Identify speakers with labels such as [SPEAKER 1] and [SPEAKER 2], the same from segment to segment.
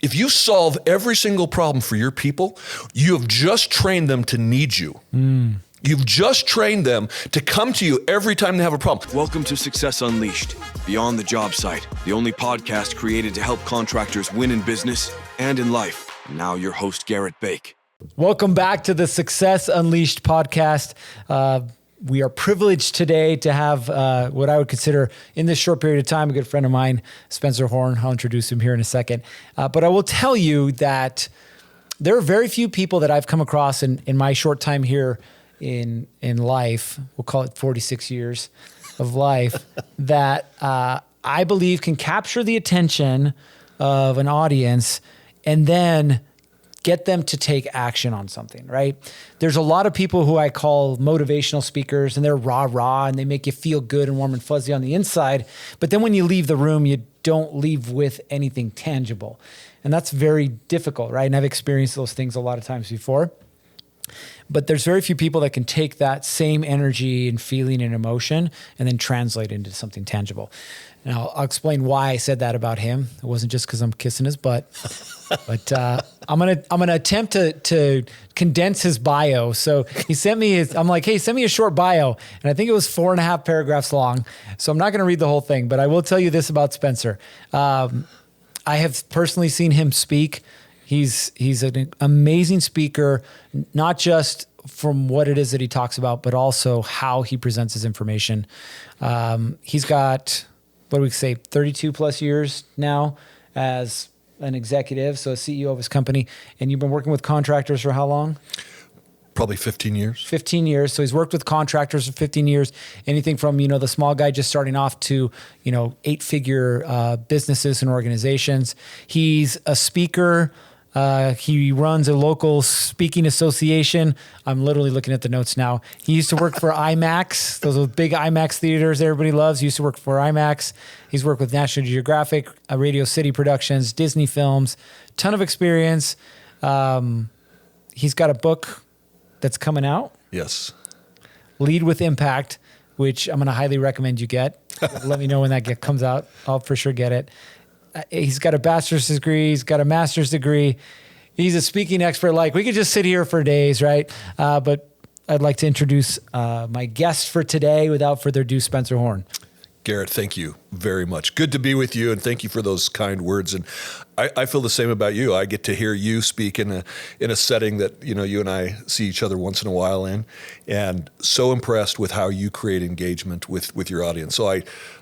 [SPEAKER 1] If you solve every single problem for your people, you have just trained them to need you. You've just trained them to come to you every time they have a problem.
[SPEAKER 2] Welcome to Success Unleashed, Beyond the Job Site, the only podcast created to help contractors win in business and in life. And now your host, Garrett Bake.
[SPEAKER 3] Welcome back to the Success Unleashed podcast. We are privileged today to have what I would consider, in this short period of time, a good friend of mine, Spencer Horn. I'll introduce him here in a second. But I will tell you that there are very few people that I've come across in my short time here in life, we'll call it 46 years of life, that I believe can capture the attention of an audience and then get them to take action on something, right? There's a lot of people who I call motivational speakers, and they're rah-rah, and they make you feel good and warm and fuzzy on the inside. But then when you leave the room, you don't leave with anything tangible. And that's very difficult, right? And I've experienced those things a lot of times before. But there's very few people that can take that same energy and feeling and emotion and then translate it into something tangible. Now, I'll explain why I said that about him. It wasn't just because I'm kissing his butt, but I'm gonna attempt to condense his bio. So he sent me I'm like, hey, send me a short bio, and I think it was 4.5 paragraphs long. So I'm not gonna read the whole thing, but I will tell you this about Spencer. I have personally seen him speak. He's an amazing speaker, not just from what it is that he talks about, but also how he presents his information. He's got, what do we say, 32 plus years now as an executive, so a CEO of his company. And you've been working with contractors for how long?
[SPEAKER 1] Probably 15 years. 15
[SPEAKER 3] years. So he's worked with contractors for 15 years. Anything from, the small guy just starting off to, 8-figure businesses and organizations. He's a speaker. He runs a local speaking association. I'm literally looking at the notes now. He used to work for IMAX. Those are big IMAX theaters everybody loves. He used to work for IMAX. He's worked with National Geographic, Radio City Productions, Disney Films, ton of experience. He's got a book that's coming out.
[SPEAKER 1] Yes.
[SPEAKER 3] Lead with Impact, which I'm going to highly recommend you get. Let me know when that comes out. I'll for sure get it. He's got a bachelor's degree. He's got a master's degree. He's a speaking expert. Like, we could just sit here for days, right? But I'd like to introduce my guest for today. Without further ado, Spencer Horn.
[SPEAKER 1] Garrett, thank you very much. Good to be with you, and thank you for those kind words. And I feel the same about you. I get to hear you speak in a setting that you and I see each other once in a while in, and so impressed with how you create engagement with your audience. So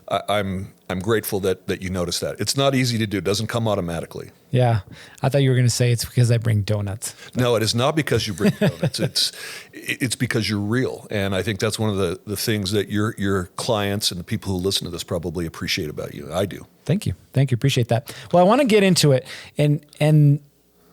[SPEAKER 1] I'm grateful that you noticed that. It's not easy to do. It doesn't come automatically.
[SPEAKER 3] Yeah. I thought you were going to say it's because I bring donuts.
[SPEAKER 1] No, it is not because you bring donuts. It's because you're real. And I think that's one of the things that your clients and the people who listen to this probably appreciate about you. I do.
[SPEAKER 3] Thank you. Appreciate that. Well, I want to get into it. And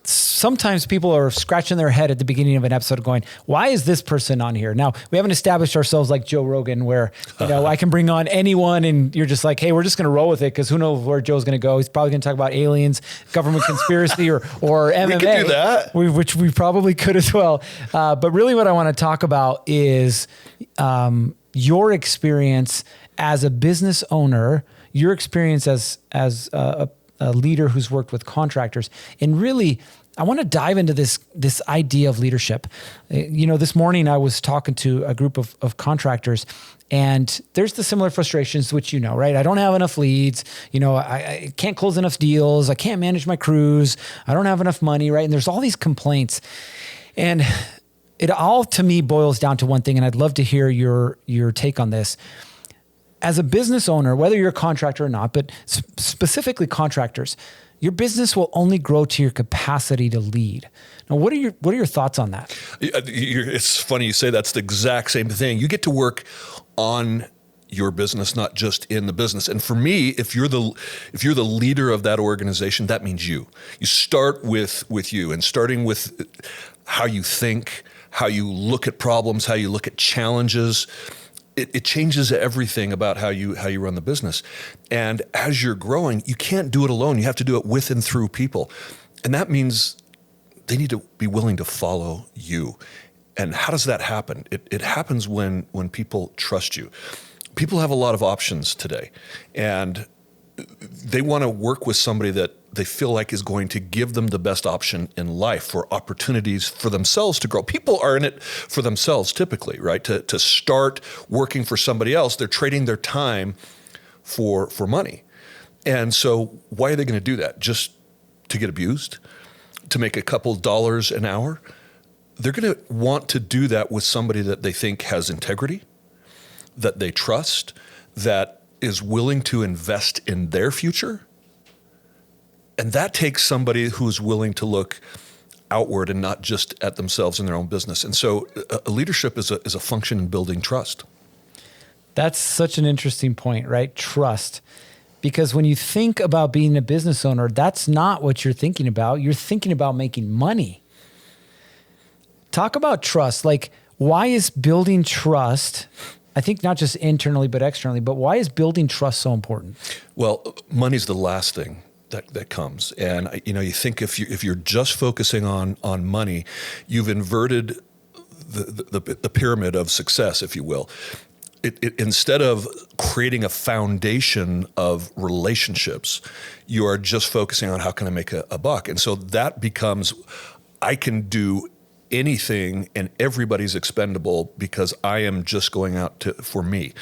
[SPEAKER 3] sometimes people are scratching their head at the beginning of an episode going, why is this person on here? Now, we haven't established ourselves like Joe Rogan where, I can bring on anyone and you're just like, hey, we're just going to roll with it because who knows where Joe's going to go. He's probably going to talk about aliens, government conspiracy or MMA.
[SPEAKER 1] We could do that.
[SPEAKER 3] Which we probably could as well. But really what I want to talk about is your experience as a business owner, your experience as a leader who's worked with contractors. And really, I want to dive into this idea of leadership. This morning I was talking to a group of contractors, and there's the similar frustrations, which right? I don't have enough leads. I can't close enough deals. I can't manage my crews. I don't have enough money, right? And there's all these complaints. And it all, to me, boils down to one thing, and I'd love to hear your take on this. As a business owner, whether you're a contractor or not, but specifically contractors, your business will only grow to your capacity to lead. Now, what are your thoughts on that?
[SPEAKER 1] It's funny you say that's the exact same thing. You get to work on your business, not just in the business. And for me, if you're the leader of that organization, that means you. You start with you, and starting with how you think, how you look at problems, how you look at challenges. It changes everything about how you run the business. And as you're growing, you can't do it alone. You have to do it with and through people. And that means they need to be willing to follow you. And how does that happen? It happens when people trust you. People have a lot of options today, and they want to work with somebody that they feel like is going to give them the best option in life for opportunities for themselves to grow. People are in it for themselves typically, right? To start working for somebody else, they're trading their time for money. And so why are they going to do that? Just to get abused? To make a couple dollars an hour? They're going to want to do that with somebody that they think has integrity, that they trust, that is willing to invest in their future. And that takes somebody who's willing to look outward and not just at themselves and their own business. And so leadership is a function in building trust.
[SPEAKER 3] That's such an interesting point, right? Trust. Because when you think about being a business owner, that's not what you're thinking about. You're thinking about making money. Talk about trust. Like, why is building trust, I think not just internally, but externally, but why is building trust so important? Well,
[SPEAKER 1] money's the last thing that comes. And you think if you're just focusing on money, you've inverted the pyramid of success, if you will. Instead of creating a foundation of relationships, you are just focusing on how can I make a buck. And so that becomes, I can do anything and everybody's expendable because I am just going out for me.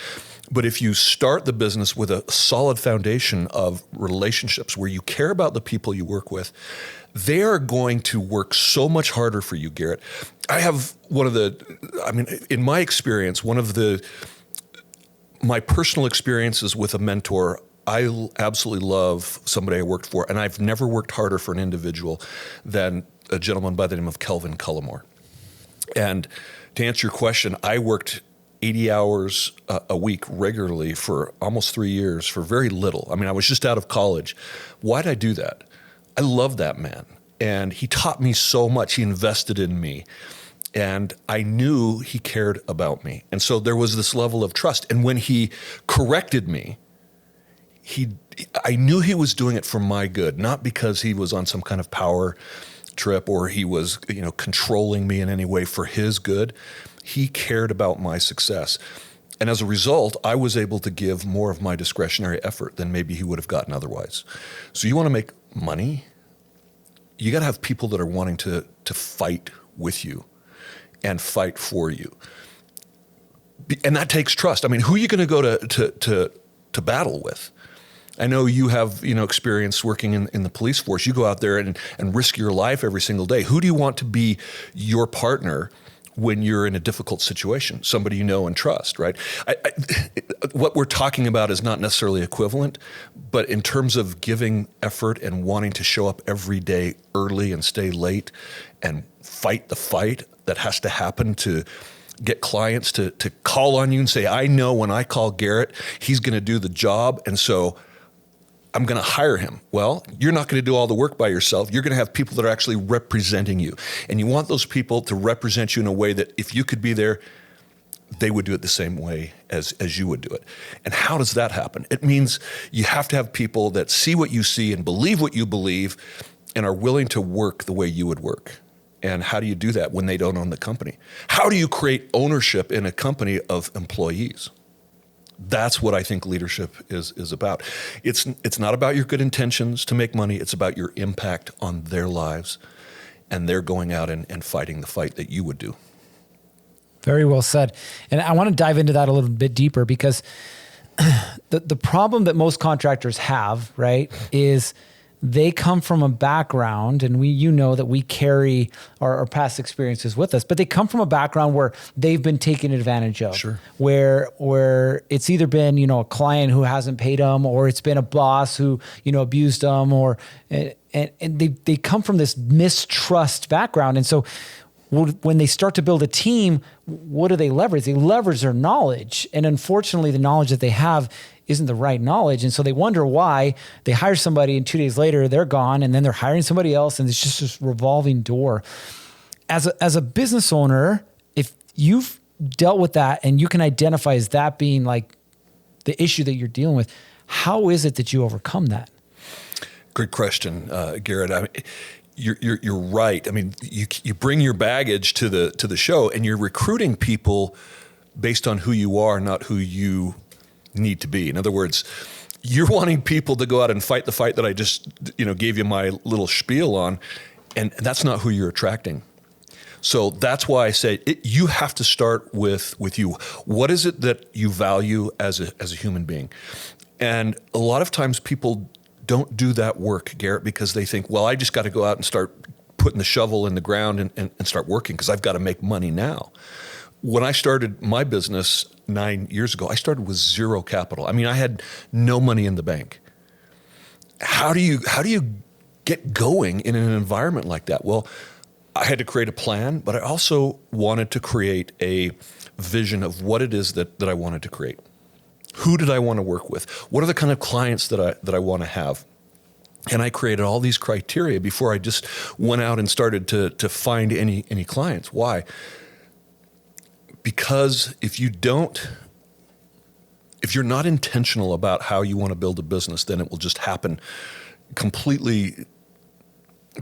[SPEAKER 1] But if you start the business with a solid foundation of relationships where you care about the people you work with, they are going to work so much harder for you, Garrett. I have in my experience, my personal experiences with a mentor, I absolutely love somebody I worked for, and I've never worked harder for an individual than a gentleman by the name of Kelvin Cullimore. And to answer your question, I worked 80 hours a week regularly for almost 3 years for very little. I was just out of college. Why'd I do that? I love that man. And he taught me so much. He invested in me. And I knew he cared about me. And so there was this level of trust. And when he corrected me, I knew he was doing it for my good, not because he was on some kind of power trip or he was, controlling me in any way for his good. He cared about my success. And as a result, I was able to give more of my discretionary effort than maybe he would have gotten otherwise. So you want to make money? You got to have people that are wanting to fight with you and fight for you. And that takes trust. Who are you going to go to battle with? I know you have, experience working in the police force. You go out there and risk your life every single day. Who do you want to be your partner when you're in a difficult situation? Somebody you know and trust, right? What we're talking about is not necessarily equivalent, but in terms of giving effort and wanting to show up every day early and stay late and fight the fight that has to happen to get clients to call on you and say, I know when I call Garrett, he's going to do the job. And so I'm going to hire him. Well, you're not going to do all the work by yourself. You're going to have people that are actually representing you. And you want those people to represent you in a way that if you could be there, they would do it the same way as you would do it. And how does that happen? It means you have to have people that see what you see and believe what you believe and are willing to work the way you would work. And how do you do that when they don't own the company? How do you create ownership in a company of employees? That's what I think leadership is about. It's not about your good intentions to make money. It's about your impact on their lives. And they're going out and fighting the fight that you would do.
[SPEAKER 3] Very well said. And I want to dive into that a little bit deeper because the problem that most contractors have, right, is they come from a background, and that we carry our past experiences with us, but they come from a background where they've been taken advantage of.
[SPEAKER 1] Sure.
[SPEAKER 3] Where it's either been, a client who hasn't paid them, or it's been a boss who, abused them, and they come from this mistrust background. And so when they start to build a team, what do they leverage? They leverage their knowledge. And unfortunately, the knowledge that they have isn't the right knowledge. And so they wonder why they hire somebody and 2 days later they're gone, and then they're hiring somebody else. And it's just this revolving door. As a business owner, if you've dealt with that and you can identify as that being like the issue that you're dealing with, how is it that you overcome that?
[SPEAKER 1] Great question, Garrett. You're right. You bring your baggage to the show, and you're recruiting people based on who you are, not who you need to be. In other words, you're wanting people to go out and fight the fight that I just, gave you my little spiel on, and that's not who you're attracting. So that's why I say you have to start with you. What is it that you value as a human being? And a lot of times people don't do that work, Garrett, because they think, well, I just got to go out and start putting the shovel in the ground and start working because I've got to make money now. When I started my business 9 years ago, I started with zero capital. I mean, I had no money in the bank. How do you get going in an environment like that? Well, I had to create a plan, but I also wanted to create a vision of what it is that I wanted to create. Who did I want to work with? What are the kind of clients that I want to have? And I created all these criteria before I just went out and started to find any clients. Why? Because if you're not intentional about how you want to build a business, then it will just happen completely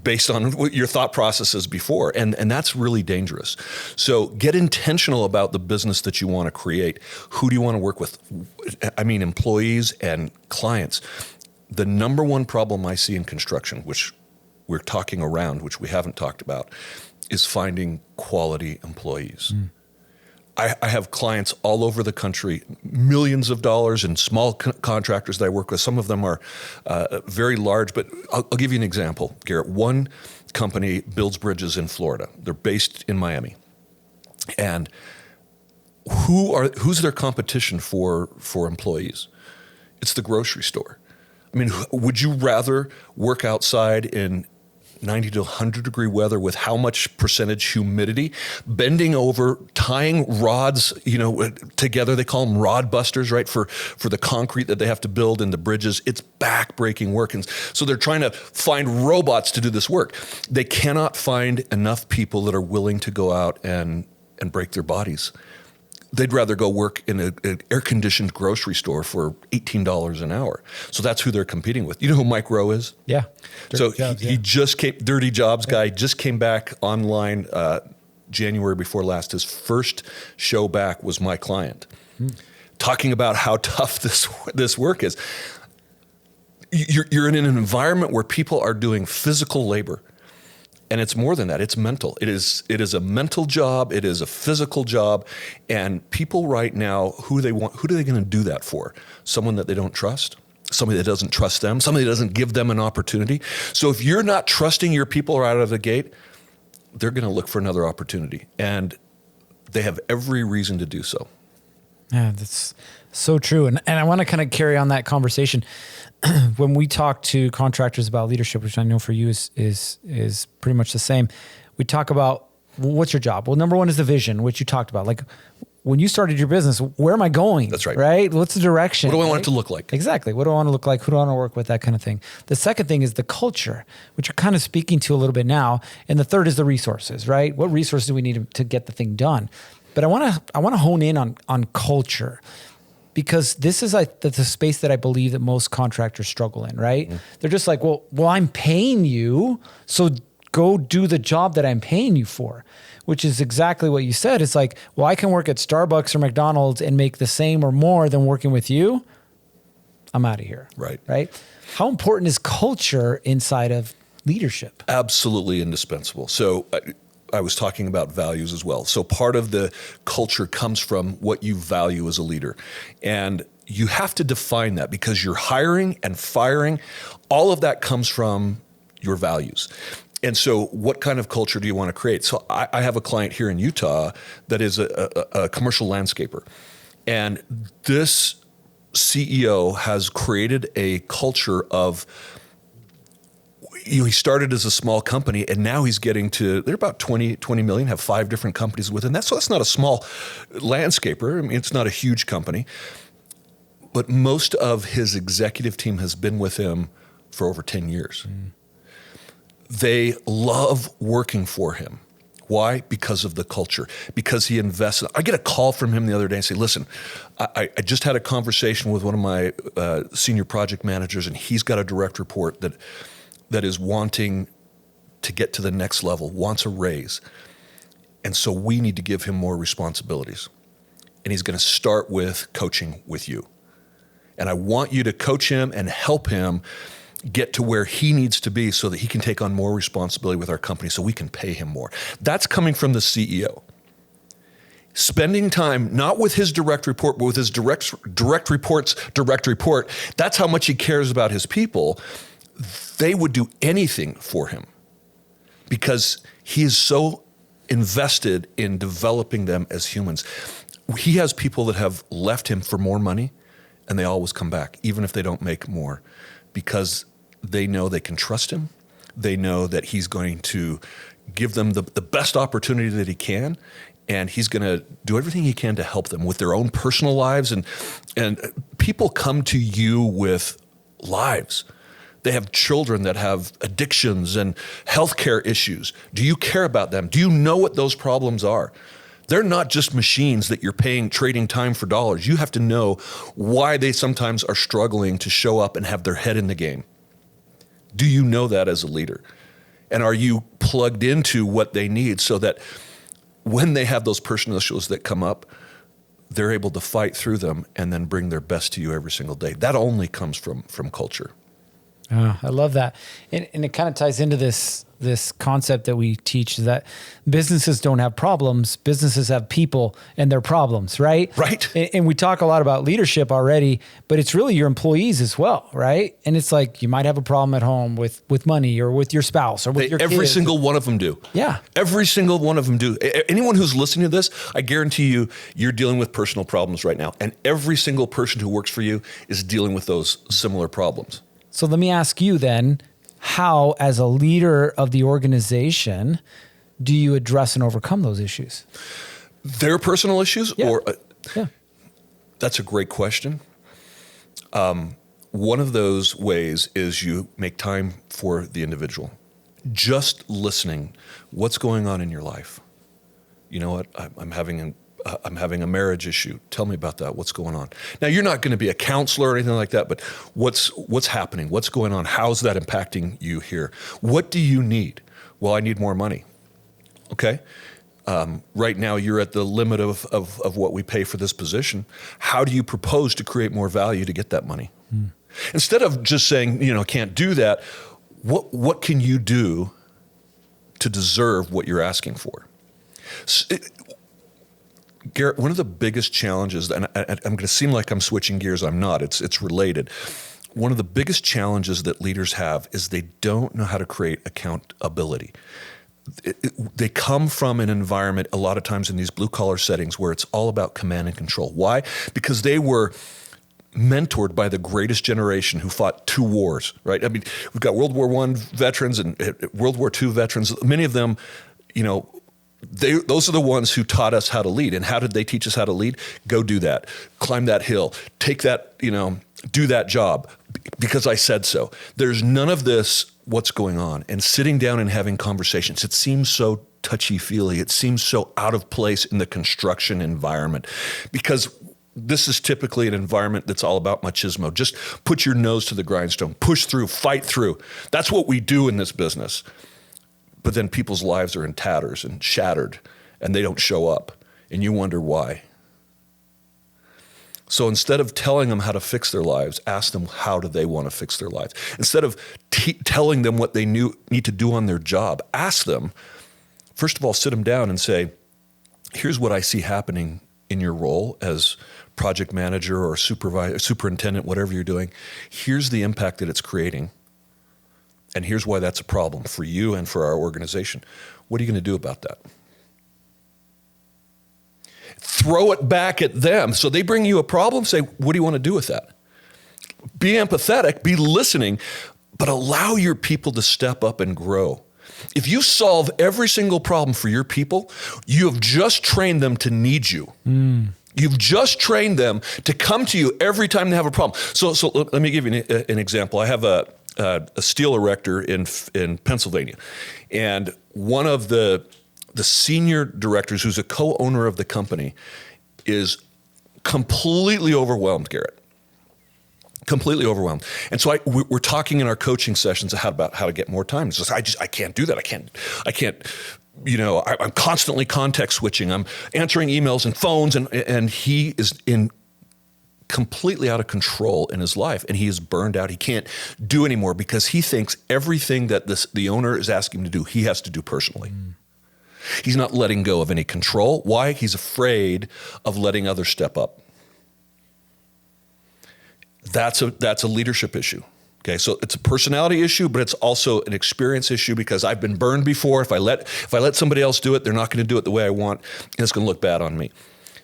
[SPEAKER 1] based on what your thought processes before. And that's really dangerous. So get intentional about the business that you want to create. Who do you want to work with? I mean, employees and clients. The number one problem I see in construction, which we're talking around, which we haven't talked about, is finding quality employees. I have clients all over the country, millions of dollars, and small contractors that I work with. Some of them are very large, but I'll give you an example, Garrett. One company builds bridges in Florida. They're based in Miami. And who's their competition for employees? It's the grocery store. I mean, would you rather work outside in 90 to 100 degree weather with how much percentage humidity, bending over, tying rods, together? They call them rod busters, right? For the concrete that they have to build in the bridges. It's back-breaking work. And so they're trying to find robots to do this work. They cannot find enough people that are willing to go out and break their bodies. They'd rather go work in an air-conditioned grocery store for $18 an hour. So that's who they're competing with. You know who Mike Rowe is?
[SPEAKER 3] Yeah.
[SPEAKER 1] He just came, Dirty Jobs guy, just came back online January before last. His first show back was my client, talking about how tough this work is. You're in an environment where people are doing physical labor. And it's more than that. It's mental. It is a mental job. It is a physical job. And people right now, who are they going to do that for? Someone that they don't trust? Somebody that doesn't trust them? Somebody that doesn't give them an opportunity? So if you're not trusting your people right out of the gate, they're going to look for another opportunity. And they have every reason to do so.
[SPEAKER 3] Yeah, that's so true. And I want to kind of carry on that conversation. When we talk to contractors about leadership, which I know for you is pretty much the same, we talk about, what's your job? Well, number one is the vision, which you talked about. Like, when you started your business, where am I going?
[SPEAKER 1] That's right.
[SPEAKER 3] Right? What's the direction?
[SPEAKER 1] What do I want it to look like?
[SPEAKER 3] Exactly. What do I want to look like? Who do I want to work with? That kind of thing. The second thing is the culture, which you're kind of speaking to a little bit now. And the third is the resources, right? What resources do we need to get the thing done? But I want to hone in on culture. Because this is like the space that I believe that most contractors struggle in, right? They're just like, well, I'm paying you, so go do the job that I'm paying you for, which is exactly what you said. It's like, well, I can work at Starbucks or McDonald's and make the same or more than working with you. I'm out of here.
[SPEAKER 1] Right.
[SPEAKER 3] How important is culture inside of leadership?
[SPEAKER 1] Absolutely indispensable. So I was talking about values as well. So part of the culture comes from what you value as a leader. And you have to define that, because you're hiring and firing, all of that comes from your values. And so what kind of culture do you want to create? So I have a client here in Utah that is a commercial landscaper. And this CEO has created a culture of, he started as a small company, and now he's getting to, they're about 20 million, have 5 different companies within that. So that's not a small landscaper. I mean, it's not a huge company. But most of his executive team has been with him for over 10 years. They love working for him. Why? Because of the culture, because he invests. I get a call from him the other day and say, listen, I just had a conversation with one of my senior project managers, and he's got a direct report that is wanting to get to the next level, wants a raise. And so we need to give him more responsibilities. And he's going to start with coaching with you. And I want you to coach him and help him get to where he needs to be so that he can take on more responsibility with our company so we can pay him more. That's coming from the CEO. Spending time, not with his direct report, but with his direct report's direct report. That's how much he cares about his people. They would do anything for him because he is so invested in developing them as humans. He has people that have left him for more money, and they always come back, even if they don't make more, because they know they can trust him. They know that he's going to give them the best opportunity that he can, and he's going to do everything he can to help them with their own personal lives. And people come to you with lives. They have children that have addictions and healthcare issues. Do you care about them? Do you know what those problems are? They're not just machines that you're paying, trading time for dollars. You have to know why they sometimes are struggling to show up and have their head in the game. Do you know that as a leader? And are you plugged into what they need so that when they have those personal issues that come up, they're able to fight through them and then bring their best to you every single day? That only comes from culture.
[SPEAKER 3] I love that. And it kind of ties into this concept that we teach, that businesses don't have problems. Businesses have people and their problems, right?
[SPEAKER 1] Right.
[SPEAKER 3] And we talk a lot about leadership already, but it's really your employees as well, right? And it's like you might have a problem at home with money or with your spouse or with your
[SPEAKER 1] Every
[SPEAKER 3] kids.
[SPEAKER 1] single one of them do.
[SPEAKER 3] Yeah.
[SPEAKER 1] Every single one of them do. Anyone who's listening to this, I guarantee you're dealing with personal problems right now. And every single person who works for you is dealing with those similar problems.
[SPEAKER 3] So let me ask you then, how, as a leader of the organization, do you address and overcome those issues?
[SPEAKER 1] Their personal issues?
[SPEAKER 3] Yeah. Yeah.
[SPEAKER 1] That's a great question. One of those ways is you make time for the individual. Just listening. What's going on in your life? You know what? I'm having a marriage issue. Tell me about that. What's going on? Now, you're not going to be a counselor or anything like that, but what's happening? What's going on? How's that impacting you here? What do you need? Well, I need more money. Okay. Right now, you're at the limit of what we pay for this position. How do you propose to create more value to get that money? Instead of just saying, can't do that, what can you do to deserve what you're asking for? Garrett, one of the biggest challenges, and I'm going to seem like I'm switching gears, I'm not, it's related. One of the biggest challenges that leaders have is they don't know how to create accountability. They come from an environment a lot of times in these blue-collar settings where it's all about command and control. Why? Because they were mentored by the greatest generation who fought two wars, right? I mean, we've got World War I veterans and World War II veterans. Many of them, those are the ones who taught us how to lead. And how did they teach us how to lead? Go do that. Climb that hill. Take that, do that job because I said so. There's none of this, what's going on, and sitting down and having conversations. It seems so touchy-feely. It seems so out of place in the construction environment because this is typically an environment that's all about machismo. Just put your nose to the grindstone, push through, fight through. That's what we do in this business. But then people's lives are in tatters and shattered, and they don't show up, and you wonder why. So instead of telling them how to fix their lives, ask them how do they want to fix their lives. Instead of telling them what they need to do on their job, ask them, first of all, sit them down and say, here's what I see happening in your role as project manager or supervisor, superintendent, whatever you're doing. Here's the impact that it's creating. And here's why that's a problem for you and for our organization. What are you going to do about that? Throw it back at them. So they bring you a problem, say, what do you want to do with that? Be empathetic, be listening, but allow your people to step up and grow. If you solve every single problem for your people, you have just trained them to need you. You've just trained them to come to you every time they have a problem. So let me give you an example. I have a steel erector in Pennsylvania, and one of the senior directors, who's a co-owner of the company, is completely overwhelmed, Garrett. Completely overwhelmed. And so we're talking in our coaching sessions about how to get more time. It's just, I can't do that. I can't, I'm constantly context switching. I'm answering emails and phones, and he is in completely out of control in his life, and he is burned out. He can't do anymore because he thinks everything that the owner is asking him to do, he has to do personally. He's not letting go of any control. Why? He's afraid of letting others step up. That's a leadership issue. Okay, so it's a personality issue, but it's also an experience issue because I've been burned before. If I let somebody else do it, they're not going to do it the way I want, and it's going to look bad on me.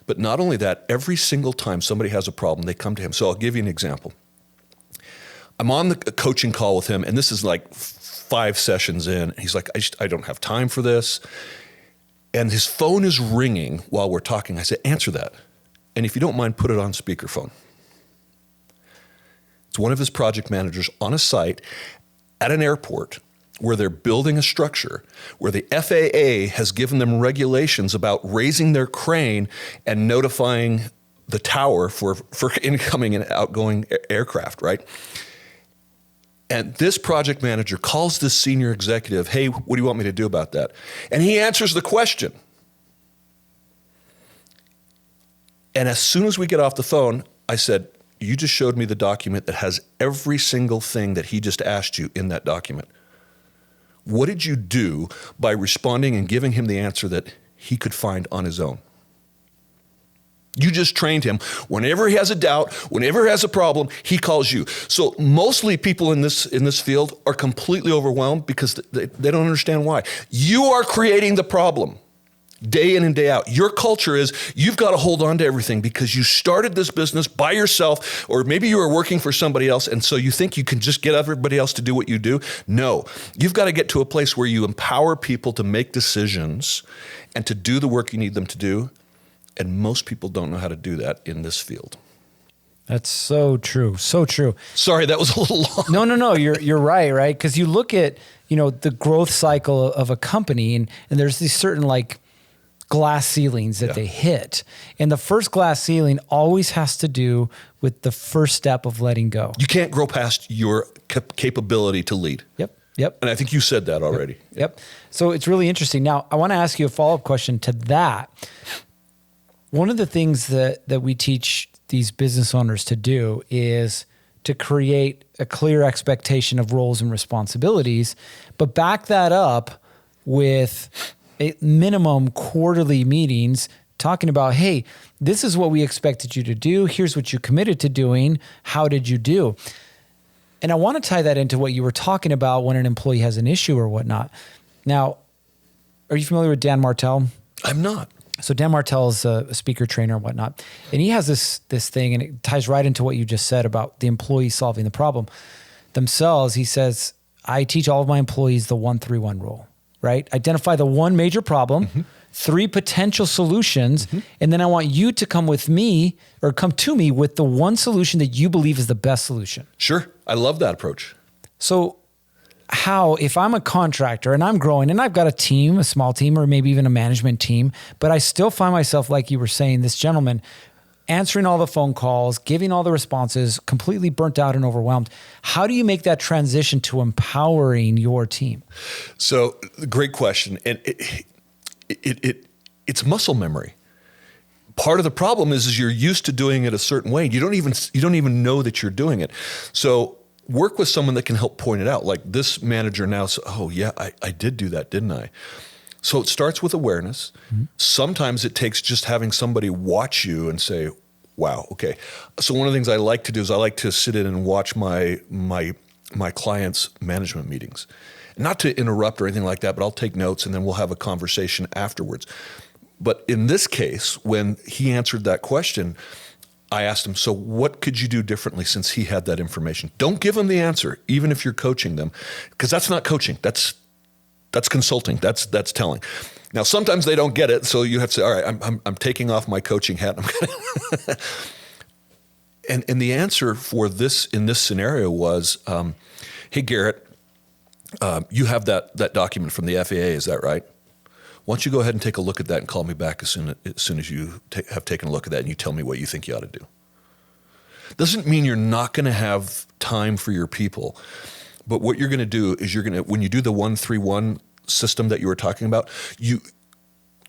[SPEAKER 1] But not only that, every single time somebody has a problem, they come to him. So I'll give you an example. I'm on the coaching call with him, and this is like 5 sessions in. And he's like, I don't have time for this. And his phone is ringing while we're talking. I said, answer that. And if you don't mind, put it on speakerphone. It's one of his project managers on a site at an airport where they're building a structure, where the FAA has given them regulations about raising their crane and notifying the tower for incoming and outgoing aircraft, right? And this project manager calls this senior executive, hey, what do you want me to do about that? And he answers the question. And as soon as we get off the phone, I said, you just showed me the document that has every single thing that he just asked you in that document. What did you do by responding and giving him the answer that he could find on his own? You just trained him. Whenever he has a doubt, whenever he has a problem, he calls you. So mostly people in this field are completely overwhelmed because they don't understand why. You are creating the problem day in and day out. Your culture is you've got to hold on to everything because you started this business by yourself, or maybe you were working for somebody else, and so you think you can just get everybody else to do what you do. No, you've got to get to a place where you empower people to make decisions and to do the work you need them to do. And most people don't know how to do that in this field.
[SPEAKER 3] That's so true. So true.
[SPEAKER 1] Sorry, that was a little long.
[SPEAKER 3] No. You're right? Because you look at, the growth cycle of a company and there's these certain like glass ceilings that they hit. And the first glass ceiling always has to do with the first step of letting go.
[SPEAKER 1] You can't grow past your capability to lead.
[SPEAKER 3] Yep.
[SPEAKER 1] And I think you said that already.
[SPEAKER 3] Yep. So it's really interesting. Now, I want to ask you a follow-up question to that. One of the things that we teach these business owners to do is to create a clear expectation of roles and responsibilities, but back that up with a minimum quarterly meetings talking about, hey, this is what we expected you to do. Here's what you committed to doing. How did you do? And I want to tie that into what you were talking about when an employee has an issue or whatnot. Now, are you familiar with Dan Martell?
[SPEAKER 1] I'm not.
[SPEAKER 3] So Dan Martell is a speaker, trainer, and whatnot. And he has this thing, and it ties right into what you just said about the employee solving the problem themselves. He says, I teach all of my employees the 1-3-1 rule, right? Identify the one major problem, 3 potential solutions, and then I want you to come to me with the one solution that you believe is the best solution.
[SPEAKER 1] Sure. I love that approach.
[SPEAKER 3] So if I'm a contractor and I'm growing and I've got a team, a small team, or maybe even a management team, but I still find myself, like you were saying, this gentleman, answering all the phone calls, giving all the responses, completely burnt out and overwhelmed. How do you make that transition to empowering your team?
[SPEAKER 1] So great question. And it's muscle memory. Part of the problem is you're used to doing it a certain way. You don't even know that you're doing it. So work with someone that can help point it out. Like this manager now says, oh yeah, I did do that, didn't I? So it starts with awareness. Sometimes it takes just having somebody watch you and say, wow, okay. So one of the things I like to do is I like to sit in and watch my clients' management meetings. Not to interrupt or anything like that, but I'll take notes and then we'll have a conversation afterwards. But in this case, when he answered that question, I asked him, so what could you do differently since he had that information? Don't give him the answer, even if you're coaching them, because that's not coaching. That's consulting. That's telling. Now, sometimes they don't get it, so you have to say, all right, I'm taking off my coaching hat. And the answer for this in this scenario was, hey, Garrett, you have that document from the FAA, is that right? Why don't you go ahead and take a look at that and call me back as soon as you have taken a look at that and you tell me what you think you ought to do. Doesn't mean you're not going to have time for your people, but what you're going to do is when you do the 1-3-1 system that you were talking about,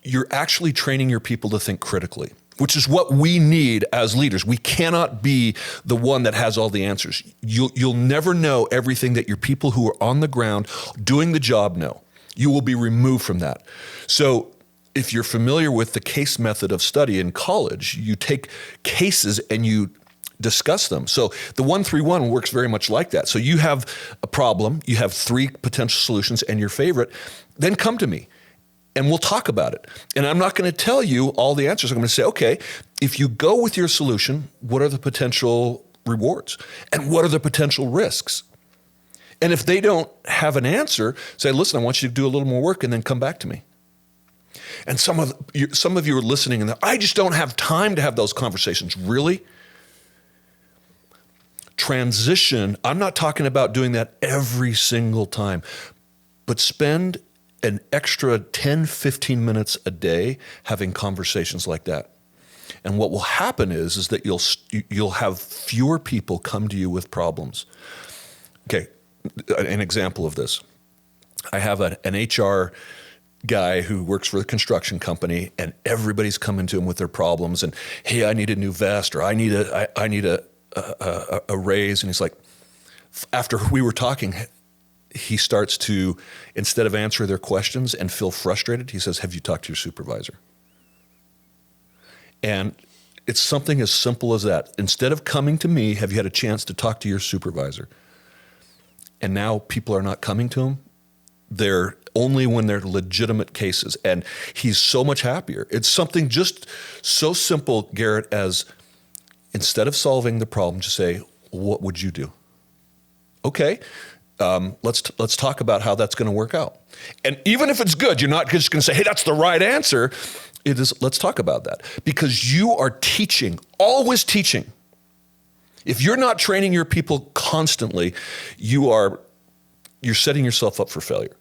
[SPEAKER 1] you're actually training your people to think critically. which is what we need as leaders. We cannot be the one that has all the answers. You'll never know everything that your people who are on the ground doing the job know. You will be removed from that. So if you're familiar with the case method of study in college, you take cases and you discuss them. So the 1-3-1 works very much like that. So you have a problem, you have 3 potential solutions and your favorite, then come to me. And we'll talk about it. And I'm not going to tell you all the answers. I'm going to say, okay, if you go with your solution, what are the potential rewards? And what are the potential risks? And if they don't have an answer, say, listen, I want you to do a little more work and then come back to me. And some of you are listening and I just don't have time to have those conversations. Really? Transition, I'm not talking about doing that every single time, but spend an extra 10, 15 minutes a day having conversations like that. And what will happen is that you'll have fewer people come to you with problems. Okay, an example of this. I have an HR guy who works for the construction company, and everybody's coming to him with their problems. And hey, I need a new vest, or I need a raise. And he's like, after we were talking, he starts to, instead of answer their questions and feel frustrated, he says, have you talked to your supervisor? And it's something as simple as that. Instead of coming to me, have you had a chance to talk to your supervisor? And now people are not coming to him. They're only when they're legitimate cases. And he's so much happier. It's something just so simple, Garrett, as instead of solving the problem, just say, what would you do? Okay. Let's talk about how that's going to work out. And even if it's good, you're not just going to say, hey, that's the right answer. It is, let's talk about that. Because you are teaching, always teaching. If you're not training your people constantly, you're setting yourself up for failure.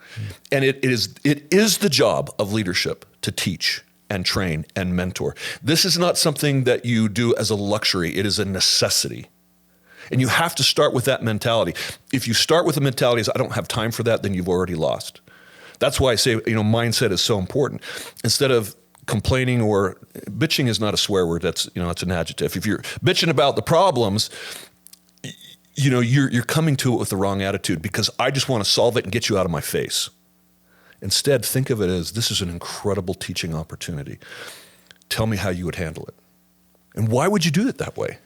[SPEAKER 1] And it is the job of leadership to teach and train and mentor. This is not something that you do as a luxury. It is a necessity. And you have to start with that mentality. If you start with the mentality as I don't have time for that, then you've already lost. That's why I say, mindset is so important. Instead of complaining, or bitching is not a swear word, that's an adjective. If you're bitching about the problems, you're coming to it with the wrong attitude, because I just want to solve it and get you out of my face. Instead, think of it as, this is an incredible teaching opportunity. Tell me how you would handle it. And why would you do it that way?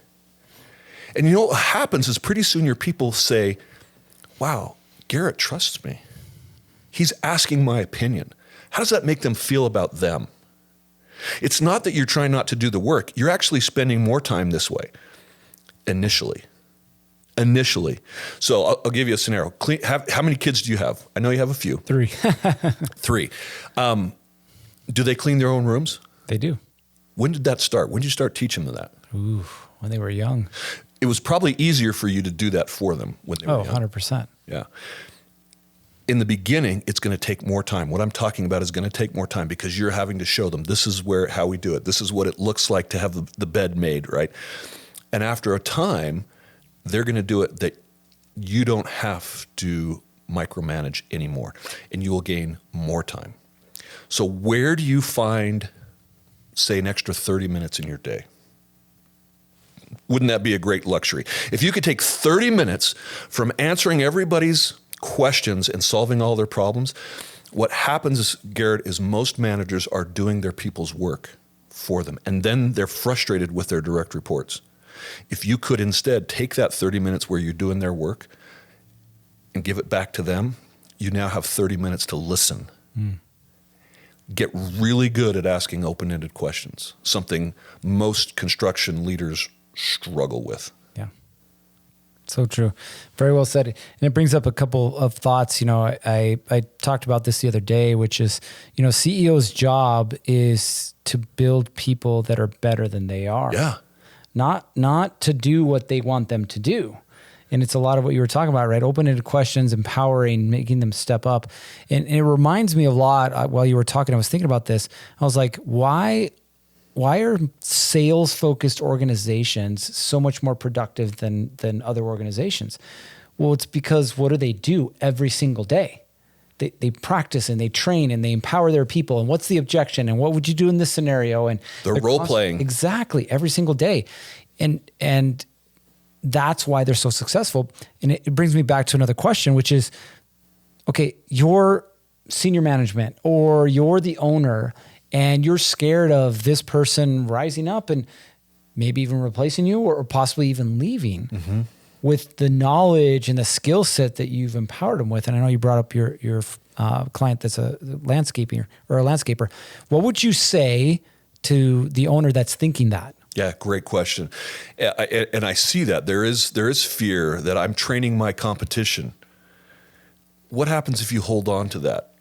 [SPEAKER 1] And what happens is pretty soon your people say, wow, Garrett trusts me. He's asking my opinion. How does that make them feel about them? It's not that you're trying not to do the work. You're actually spending more time this way, initially. So I'll give you a scenario. How many kids do you have? I know you have a few.
[SPEAKER 3] 3.
[SPEAKER 1] 3. Do they clean their own rooms?
[SPEAKER 3] They do.
[SPEAKER 1] When did that start? When did you start teaching them that?
[SPEAKER 3] Ooh, when they were young.
[SPEAKER 1] It was probably easier for you to do that for them when they were young.
[SPEAKER 3] 100%.
[SPEAKER 1] Yeah. In the beginning, it's going to take more time. What I'm talking about is going to take more time, because you're having to show them, this is how we do it. This is what it looks like to have the bed made, right? And after a time, they're going to do it that you don't have to micromanage anymore, and you will gain more time. So where do you find, say, an extra 30 minutes in your day? Wouldn't that be a great luxury? If you could take 30 minutes from answering everybody's questions and solving all their problems, what happens, Garrett, is most managers are doing their people's work for them, and then they're frustrated with their direct reports. If you could instead take that 30 minutes where you're doing their work and give it back to them, you now have 30 minutes to listen. Get really good at asking open-ended questions, something most construction leaders struggle with.
[SPEAKER 3] Yeah. So true. Very well said. And it brings up a couple of thoughts. I talked about this the other day, which is, CEO's job is to build people that are better than they are.
[SPEAKER 1] Yeah.
[SPEAKER 3] Not to do what they want them to do. And it's a lot of what you were talking about, right? Open-ended questions, empowering, making them step up. And it reminds me a lot, while you were talking, I was thinking about this. I was like, why are sales-focused organizations so much more productive than other organizations? Well, it's because what do they do every single day? they practice and they train and they empower their people. And what's the objection? And what would you do in this scenario? And
[SPEAKER 1] they're role playing.
[SPEAKER 3] Exactly. Every single day. And that's why they're so successful. And it brings me back to another question, which is, okay, you're senior management or you're the owner and you're scared of this person rising up and maybe even replacing you or possibly even leaving with the knowledge and the skill set that you've empowered them with. And I know you brought up your client that's a landscaper. What would you say to the owner that's thinking that?
[SPEAKER 1] Yeah, great question. And I see that there is fear that I'm training my competition. What happens if you hold on to that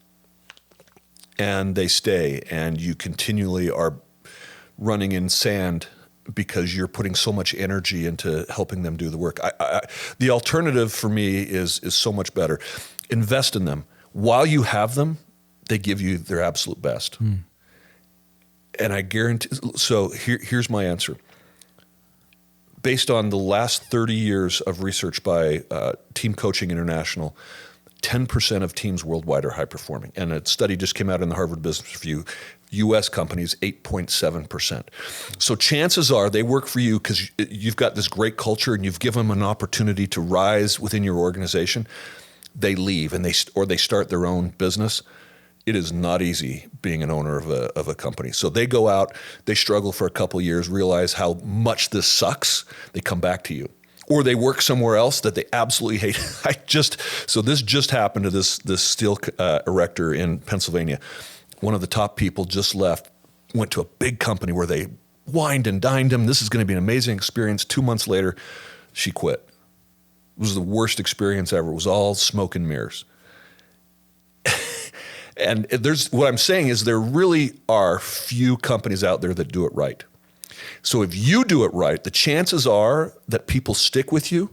[SPEAKER 1] and they stay and you continually are running in sand because you're putting so much energy into helping them do the work? The alternative for me is so much better. Invest in them. While you have them, they give you their absolute best. And I guarantee, so here's my answer. Based on the last 30 years of research by Team Coaching International, 10% of teams worldwide are high performing. And a study just came out in the Harvard Business Review, US companies, 8.7%. So chances are they work for you because you've got this great culture and you've given them an opportunity to rise within your organization. They leave and they start their own business. It is not easy being an owner of a company. So they go out, they struggle for a couple of years, realize how much this sucks. They come back to you. Or they work somewhere else that they absolutely hate. So this just happened to this steel erector in Pennsylvania. One of the top people just left, went to a big company where they wined and dined him. This is going to be an amazing experience. 2 months later, she quit. It was the worst experience ever. It was all smoke and mirrors. And what I'm saying is there really are few companies out there that do it right. So if you do it right, the chances are that people stick with you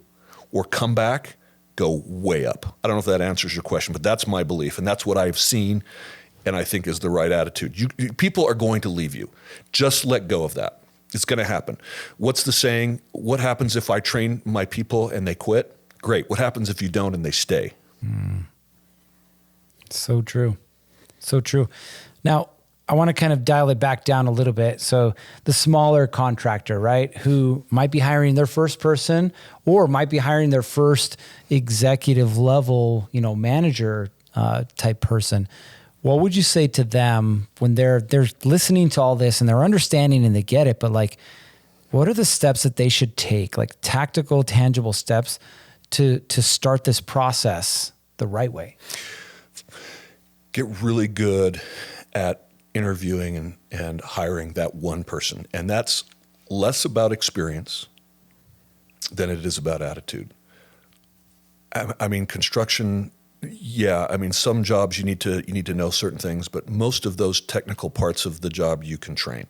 [SPEAKER 1] or come back go way up. I don't know if that answers your question, but that's my belief. And that's what I've seen and I think is the right attitude. People are going to leave you. Just let go of that. It's going to happen. What's the saying? What happens if I train my people and they quit? Great. What happens if you don't and they stay?
[SPEAKER 3] So true. So true. Now, I want to kind of dial it back down a little bit. So the smaller contractor, right, who might be hiring their first person or might be hiring their first executive level, manager type person. What would you say to them when they're listening to all this and they're understanding and they get it, but like, what are the steps that they should take, like tactical, tangible steps to start this process the right way?
[SPEAKER 1] Get really good at interviewing and hiring that one person. And that's less about experience than it is about attitude. I mean, construction, yeah. I mean, some jobs you need to know certain things, but most of those technical parts of the job you can train.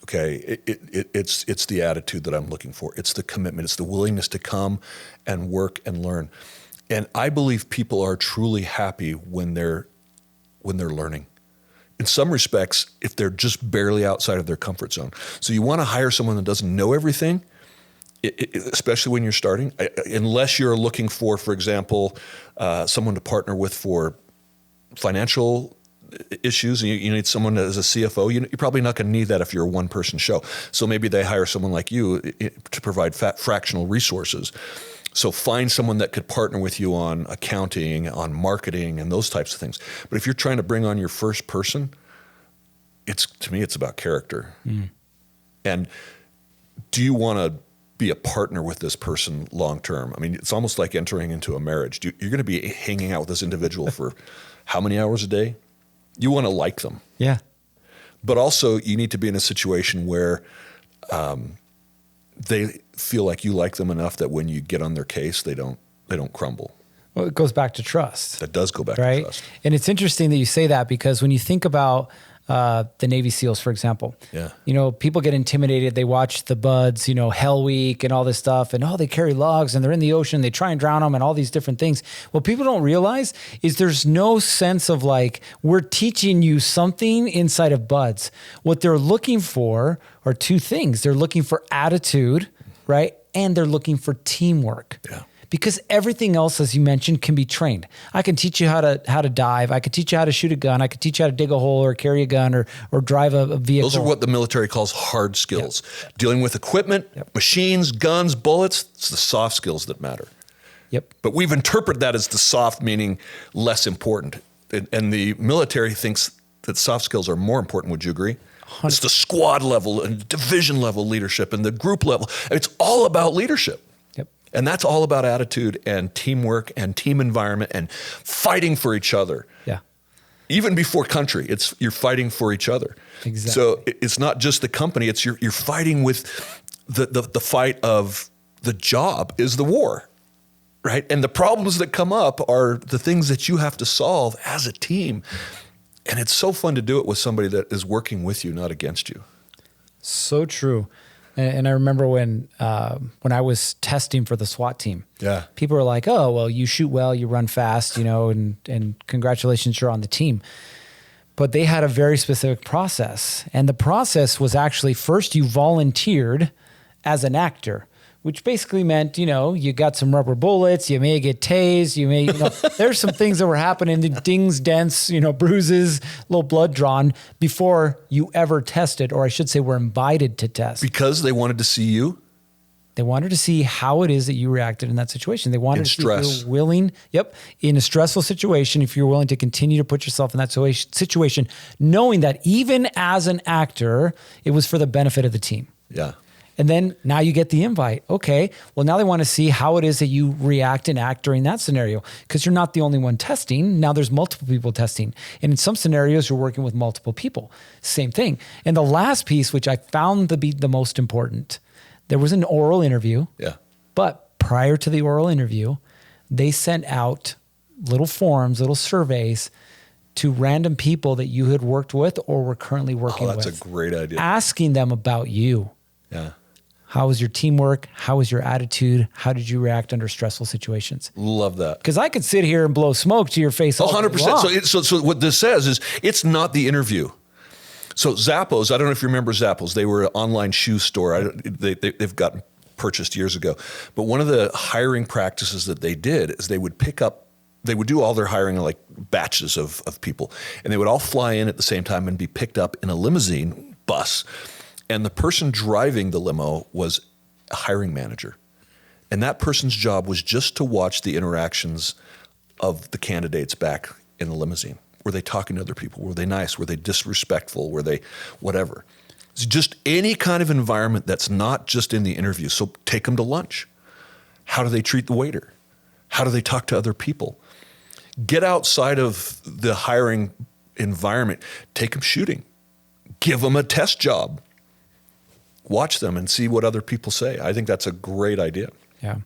[SPEAKER 1] Okay, it's the attitude that I'm looking for. It's the commitment. It's the willingness to come and work and learn. And I believe people are truly happy when they're learning. In some respects, if they're just barely outside of their comfort zone. So you want to hire someone that doesn't know everything, especially when you're starting, unless you're looking for example, someone to partner with for financial issues, and you need someone as a CFO. You're probably not going to need that if you're a one-person show. So maybe they hire someone like you to provide fractional resources. So find someone that could partner with you on accounting, on marketing, and those types of things. But if you're trying to bring on your first person, to me, it's about character. And do you want to be a partner with this person long term? I mean, it's almost like entering into a marriage. You're going to be hanging out with this individual for how many hours a day? You want to like them.
[SPEAKER 3] Yeah.
[SPEAKER 1] But also, you need to be in a situation where they feel like you like them enough that when you get on their case, they don't crumble.
[SPEAKER 3] Well, it goes back to trust.
[SPEAKER 1] That does go back to trust.
[SPEAKER 3] And it's interesting that you say that because when you think about the Navy SEALs, for example, people get intimidated. They watch the Buds, Hell Week and all this stuff, and they carry logs and they're in the ocean. They try and drown them and all these different things. What people don't realize is there's no sense of like, we're teaching you something inside of Buds. What they're looking for are two things. They're looking for attitude, right? And they're looking for teamwork.
[SPEAKER 1] Yeah.
[SPEAKER 3] because everything else, as you mentioned, can be trained. I can teach you how to dive. I could teach you how to shoot a gun. I could teach you how to dig a hole or carry a gun or drive a vehicle.
[SPEAKER 1] Those are what the military calls hard skills. Dealing with equipment, machines, guns, bullets, it's the soft skills that matter.
[SPEAKER 3] Yep.
[SPEAKER 1] But we've interpreted that as the soft meaning less important. And the military thinks that soft skills are more important. Would you agree? 100%. It's the squad level and division level leadership and the group level. It's all about leadership.
[SPEAKER 3] Yep.
[SPEAKER 1] And that's all about attitude and teamwork and team environment and fighting for each other.
[SPEAKER 3] Yeah.
[SPEAKER 1] Even before country, you're fighting for each other.
[SPEAKER 3] Exactly.
[SPEAKER 1] So it's not just the company, it's you're fighting with the fight of the job is the war. Right? And the problems that come up are the things that you have to solve as a team. And it's so fun to do it with somebody that is working with you, not against you.
[SPEAKER 3] So true. And I remember when I was testing for the SWAT team, people were like, oh, well, you shoot well, you run fast, and congratulations, you're on the team. But they had a very specific process. And the process was actually first you volunteered as an actor, which basically meant, you got some rubber bullets, you may get tased, there's some things that were happening, the dings, dents, bruises, little blood drawn before you ever tested, or I should say were invited to test.
[SPEAKER 1] Because they wanted to see you?
[SPEAKER 3] They wanted to see how it is that you reacted in that situation. They wanted to see if you're willing, in a stressful situation, if you're willing to continue to put yourself in that situation, knowing that even as an actor, it was for the benefit of the team.
[SPEAKER 1] Yeah.
[SPEAKER 3] And then now you get the invite. Okay, well, now they want to see how it is that you react and act during that scenario, because you're not the only one testing. Now there's multiple people testing. And in some scenarios, you're working with multiple people. Same thing. And the last piece, which I found to be the most important, there was an oral interview.
[SPEAKER 1] Yeah.
[SPEAKER 3] But prior to the oral interview, they sent out little forms, little surveys to random people that you had worked with or were currently working with.
[SPEAKER 1] Oh, that's a great idea.
[SPEAKER 3] Asking them about you.
[SPEAKER 1] Yeah.
[SPEAKER 3] How was your teamwork? How was your attitude? How did you react under stressful situations?
[SPEAKER 1] Love that.
[SPEAKER 3] Because I could sit here and blow smoke to your face all
[SPEAKER 1] 100%. So what this says is it's not the interview. So Zappos, I don't know if you remember Zappos. They were an online shoe store. They've gotten purchased years ago. But one of the hiring practices that they did is they would do all their hiring in like batches of people. And they would all fly in at the same time and be picked up in a limousine bus. And the person driving the limo was a hiring manager. And that person's job was just to watch the interactions of the candidates back in the limousine. Were they talking to other people? Were they nice? Were they disrespectful? Were they whatever? It's just any kind of environment that's not just in the interview. So take them to lunch. How do they treat the waiter? How do they talk to other people? Get outside of the hiring environment. Take them shooting. Give them a test job. Watch them and see what other people say. I think that's a great idea.
[SPEAKER 3] Yeah.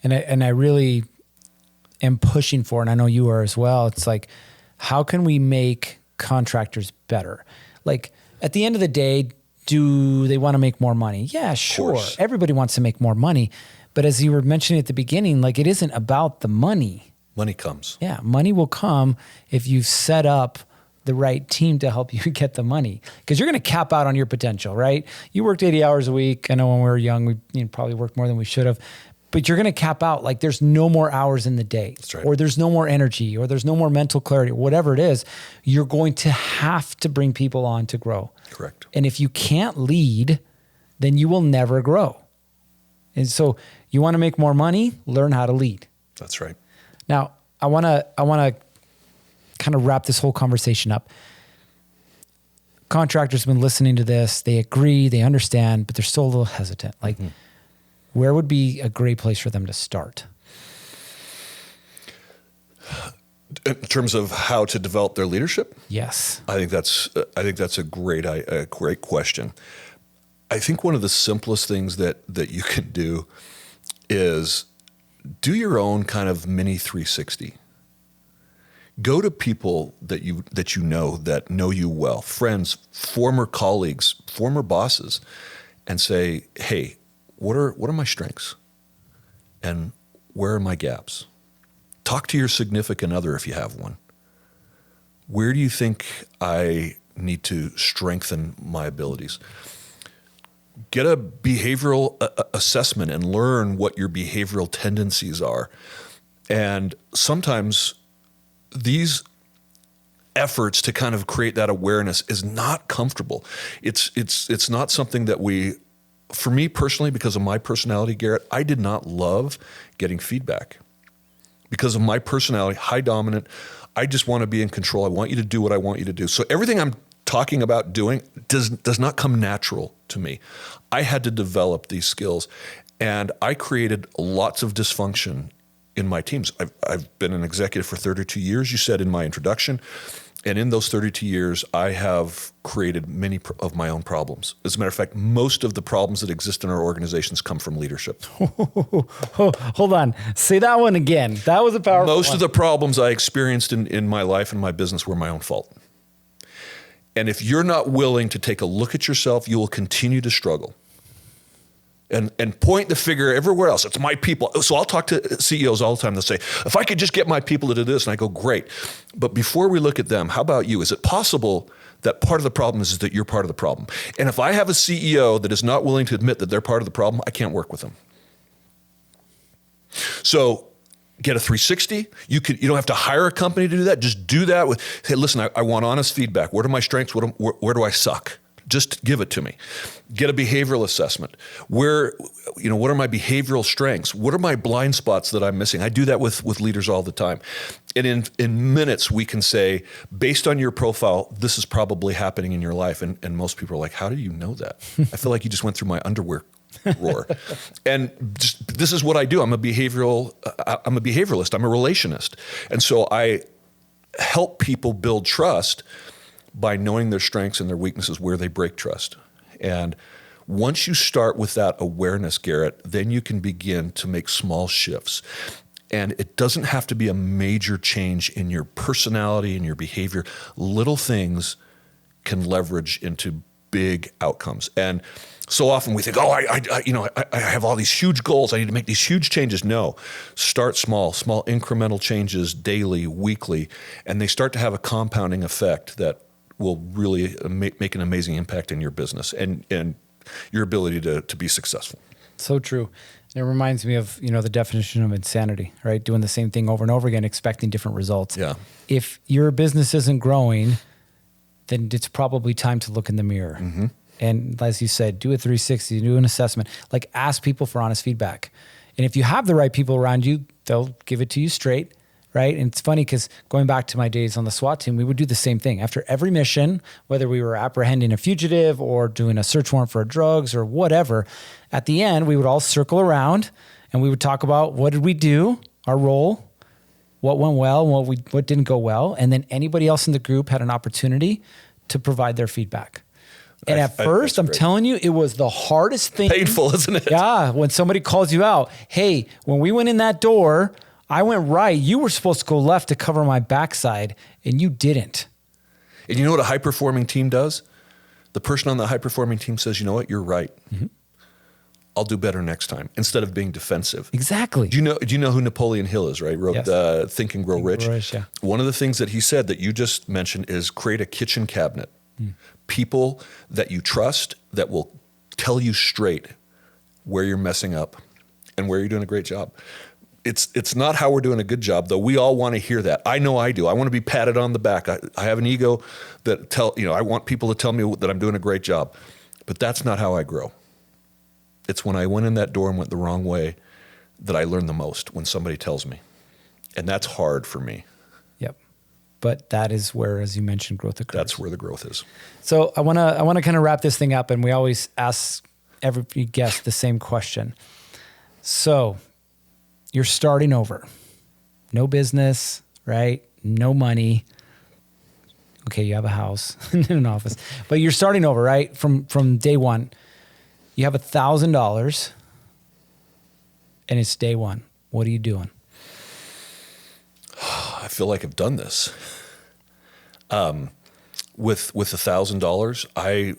[SPEAKER 3] And I really am pushing for, and I know you are as well, it's like, how can we make contractors better? Like, at the end of the day, do they want to make more money? Yeah, sure. Everybody wants to make more money. But as you were mentioning at the beginning, like, it isn't about the money.
[SPEAKER 1] Money comes.
[SPEAKER 3] Yeah, money will come if you've set up the right team to help you get the money, because you're going to cap out on your potential, right? You worked 80 hours a week. I know when we were young, we probably worked more than we should have, but you're going to cap out. Like, there's no more hours in the day.
[SPEAKER 1] That's right.
[SPEAKER 3] Or there's no more energy, or there's no more mental clarity, whatever it is. You're going to have to bring people on to grow.
[SPEAKER 1] Correct. And
[SPEAKER 3] if you can't lead, then you will never grow. And so you want to make more money, learn how to lead.
[SPEAKER 1] That's right.
[SPEAKER 3] Now, I want to kind of wrap this whole conversation up. Contractors have been listening to this. They agree, they understand, but they're still a little hesitant. Like, where would be a great place for them to start?
[SPEAKER 1] In terms of how to develop their leadership?
[SPEAKER 3] Yes.
[SPEAKER 1] I think that's a great question. I think one of the simplest things that you can do is do your own kind of mini 360. Go to people that you know you well, friends, former colleagues, former bosses, and say, hey, what are my strengths? And where are my gaps? Talk to your significant other if you have one. Where do you think I need to strengthen my abilities? get a behavioral assessment and learn what your behavioral tendencies are. And sometimes these efforts to kind of create that awareness is not comfortable. It's not something that for me personally, because of my personality, Garrett, I did not love getting feedback. Because of my personality, high dominant, I just want to be in control. I want you to do what I want you to do. So everything I'm talking about doing does not come natural to me. I had to develop these skills, and I created lots of dysfunction in my teams. I've been an executive for 32 years, you said in my introduction. And in those 32 years, I have created many of my own problems. As a matter of fact, most of the problems that exist in our organizations come from leadership.
[SPEAKER 3] Hold on. Say that one again. That was a powerful
[SPEAKER 1] Most
[SPEAKER 3] one.
[SPEAKER 1] of the problems I experienced in my life and my business were my own fault. And if you're not willing to take a look at yourself, you will continue to struggle. And point the finger everywhere else. It's my people. So I'll talk to CEOs all the time. They'll say, if I could just get my people to do this, and I go, great. But before we look at them, how about you? Is it possible that part of the problem is that you're part of the problem? And if I have a CEO that is not willing to admit that they're part of the problem, I can't work with them. So get a 360. You don't have to hire a company to do that. Just do that with, hey, listen, I want honest feedback. What are my strengths? Where do I suck? Just give it to me. Get a behavioral assessment. What are my behavioral strengths? What are my blind spots that I'm missing? I do that with leaders all the time. And in minutes, we can say, based on your profile, this is probably happening in your life. And most people are like, how do you know that? I feel like you just went through my underwear drawer. And this is what I do. I'm a behavioralist. I'm a relationist. And so I help people build trust by knowing their strengths and their weaknesses, where they break trust. And once you start with that awareness, Garrett, then you can begin to make small shifts. And it doesn't have to be a major change in your personality and your behavior. Little things can leverage into big outcomes. And so often we think, I have all these huge goals. I need to make these huge changes. No, start small incremental changes daily, weekly, and they start to have a compounding effect that will really make an amazing impact in your business and your ability to be successful.
[SPEAKER 3] So true. And it reminds me of, the definition of insanity, right? Doing the same thing over and over again, expecting different results.
[SPEAKER 1] Yeah.
[SPEAKER 3] If your business isn't growing, then it's probably time to look in the mirror. Mm-hmm. And as you said, do a 360, do an assessment, like ask people for honest feedback. And if you have the right people around you, they'll give it to you straight. Right. And it's funny because going back to my days on the SWAT team, we would do the same thing. After every mission, whether we were apprehending a fugitive or doing a search warrant for drugs or whatever, at the end, we would all circle around and we would talk about what did we do, our role, what went well, what didn't go well. And then anybody else in the group had an opportunity to provide their feedback. And at first, I'm telling you, it was the hardest thing.
[SPEAKER 1] Painful, isn't it?
[SPEAKER 3] Yeah. When somebody calls you out, hey, when we went in that door, I went right. You were supposed to go left to cover my backside, and you didn't.
[SPEAKER 1] And you know what a high-performing team does? The person on the high-performing team says, you know what, you're right. Mm-hmm. I'll do better next time, instead of being defensive.
[SPEAKER 3] Exactly.
[SPEAKER 1] Do you know who Napoleon Hill is, right? Wrote
[SPEAKER 3] Yes.
[SPEAKER 1] Think and Grow Rich.
[SPEAKER 3] Yeah.
[SPEAKER 1] One of the things that he said that you just mentioned is create a kitchen cabinet. People that you trust that will tell you straight where you're messing up and where you're doing a great job. It's not how we're doing a good job, though. We all want to hear that. I know I do. I want to be patted on the back. I have an ego that I want people to tell me that I'm doing a great job. But that's not how I grow. It's when I went in that door and went the wrong way that I learn the most, when somebody tells me. And that's hard for me.
[SPEAKER 3] Yep. But that is where, as you mentioned, growth occurs.
[SPEAKER 1] That's where the growth is.
[SPEAKER 3] So I want to kind of wrap this thing up, and we always ask every guest the same question. So you're starting over. No business, right? No money. Okay, you have a house and an office, but you're starting over, right? From day one. You have $1,000 and it's day one. What are you doing?
[SPEAKER 1] I feel like I've done this. With $1,000,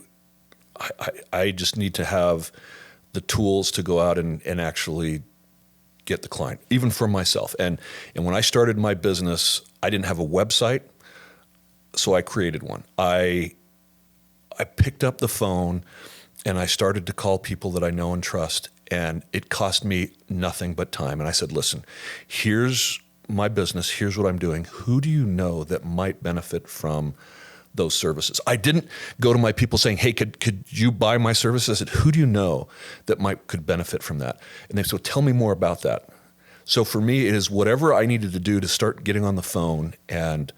[SPEAKER 1] I just need to have the tools to go out and actually get the client, even for myself. And when I started my business, I didn't have a website, so I created one. I picked up the phone and I started to call people that I know and trust, and it cost me nothing but time. And I said, listen, here's my business, here's what I'm doing. Who do you know that might benefit from those services? I didn't go to my people saying, hey, could you buy my services? I said, who do you know that could benefit from that? And they said, well, tell me more about that. So for me, it is whatever I needed to do to start getting on the phone and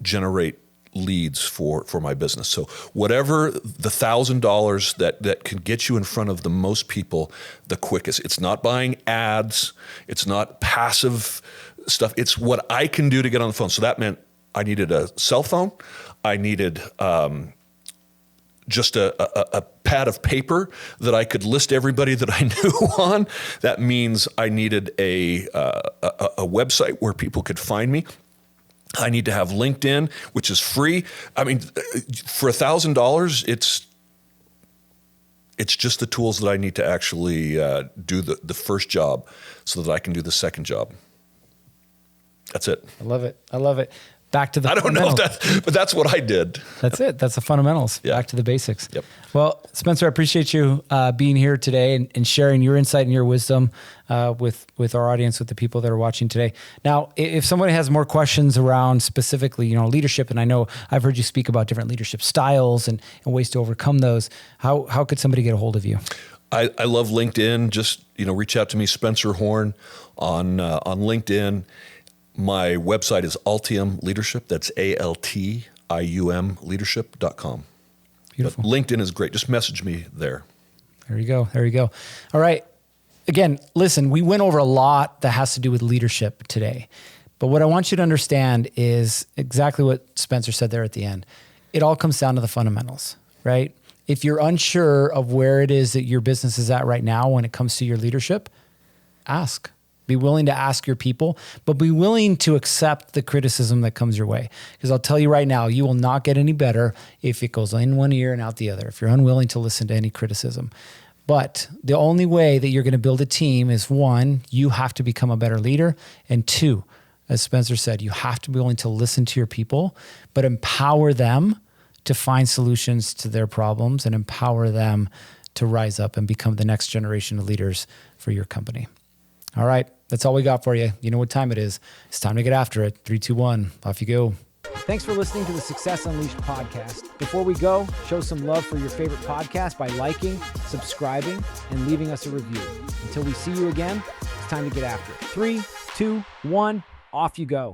[SPEAKER 1] generate leads for my business. So whatever the $1,000 that can get you in front of the most people the quickest. It's not buying ads. It's not passive stuff. It's what I can do to get on the phone. So that meant I needed a cell phone. I needed just a pad of paper that I could list everybody that I knew on. That means I needed a website where people could find me. I need to have LinkedIn, which is free. I mean, for $1,000, it's just the tools that I need to actually do the first job so that I can do the second job. That's it.
[SPEAKER 3] I love it. I love it. Back to the
[SPEAKER 1] I don't know if but that's what I did.
[SPEAKER 3] That's it. That's the fundamentals.
[SPEAKER 1] Yeah.
[SPEAKER 3] Back to the basics.
[SPEAKER 1] Yep.
[SPEAKER 3] Well, Spencer, I appreciate you being here today and sharing your insight and your wisdom with our audience, with the people that are watching today. Now, if somebody has more questions around specifically, leadership, and I know I've heard you speak about different leadership styles and ways to overcome those, how could somebody get a hold of you?
[SPEAKER 1] I love LinkedIn. Just, reach out to me, Spencer Horn, on LinkedIn. My website is Altium Leadership. That's ALTIUM leadership.com.
[SPEAKER 3] Beautiful.
[SPEAKER 1] But LinkedIn is great. Just message me there.
[SPEAKER 3] There you go. There you go. All right. Again, listen, we went over a lot that has to do with leadership today. But what I want you to understand is exactly what Spencer said there at the end. It all comes down to the fundamentals, right? If you're unsure of where it is that your business is at right now when it comes to your leadership, ask. Be willing to ask your people, but be willing to accept the criticism that comes your way. Because I'll tell you right now, you will not get any better if it goes in one ear and out the other, if you're unwilling to listen to any criticism. But the only way that you're going to build a team is, one, you have to become a better leader. And two, as Spencer said, you have to be willing to listen to your people, but empower them to find solutions to their problems and empower them to rise up and become the next generation of leaders for your company. All right. That's all we got for you. You know what time it is. It's time to get after it. 3, 2, 1. Off you go. Thanks for listening to the Success Unleashed podcast. Before we go, show some love for your favorite podcast by liking, subscribing, and leaving us a review. Until we see you again, it's time to get after it. 3, 2, 1. Off you go.